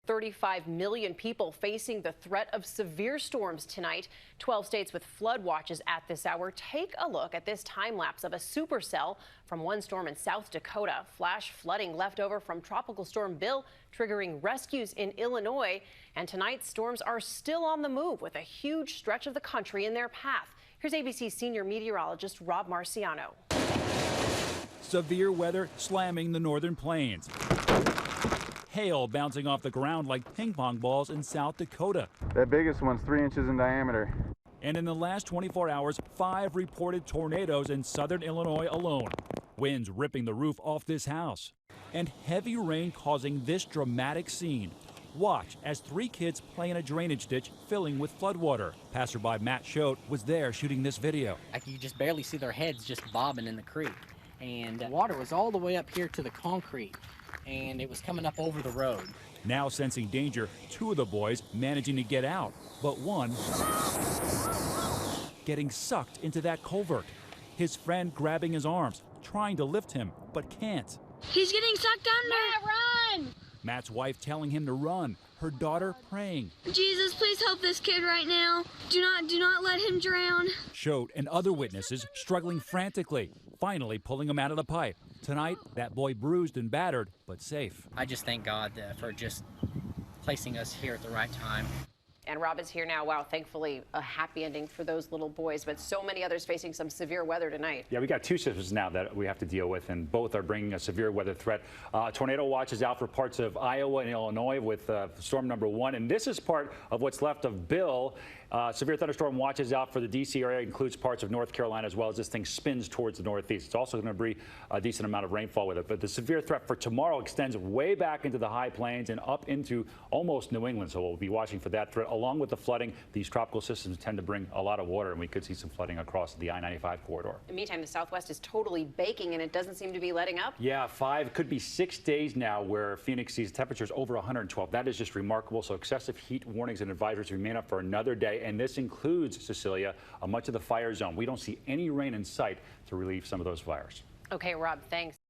35 million people facing the threat of severe storms tonight. 12 states with flood watches at this hour. Take a look at this time lapse of a supercell from one storm in South Dakota. Flash flooding left over from Tropical Storm Bill, triggering rescues in Illinois. And tonight's storms are still on the move with a huge stretch of the country in their path. Here's ABC senior meteorologist Rob Marciano. Severe weather slamming the northern plains. Hail bouncing off the ground like ping pong balls in South Dakota. That biggest one's 3 inches in diameter. And in the last 24 hours, 5 reported tornadoes in southern Illinois alone. Winds ripping the roof off this house. And heavy rain causing this dramatic scene. Watch as 3 kids play in a drainage ditch filling with floodwater. Passerby Matt Schote was there shooting this video. You just barely see their heads just bobbing in the creek. And water was all the way up here to the concrete, and it was coming up over the road. Now sensing danger, 2 of the boys managing to get out, but one getting sucked into that culvert. His friend grabbing his arms, trying to lift him, but can't. He's getting sucked under. Matt, run! Matt's wife telling him to run, her daughter praying. Jesus, please help this kid right now. Do not let him drown. Schote and other witnesses struggling frantically, finally pulling him out of the pipe. Tonight, that boy bruised and battered, but safe. I just thank God for just placing us here at the right time. And Rob is here now. Wow, thankfully a happy ending for those little boys, but so many others facing some severe weather tonight. Yeah, we got 2 systems now that we have to deal with, and both are bringing a severe weather threat. Tornado watch is out for parts of Iowa and Illinois with storm number 1, and this is part of what's left of Bill. Severe thunderstorm watch is out for the D.C. area, includes parts of North Carolina as well as this thing spins towards the northeast. It's also going to bring a decent amount of rainfall with it, but the severe threat for tomorrow extends way back into the high plains and up into almost New England, so we'll be watching for that threat. Along with the flooding, these tropical systems tend to bring a lot of water, and we could see some flooding across the I-95 corridor. In the meantime, the Southwest is totally baking, and it doesn't seem to be letting up. Yeah, 5, could be 6 days now where Phoenix sees temperatures over 112. That is just remarkable. So excessive heat warnings and advisories remain up for another day, and this includes, Cecilia, much of the fire zone. We don't see any rain in sight to relieve some of those fires. Okay, Rob, thanks.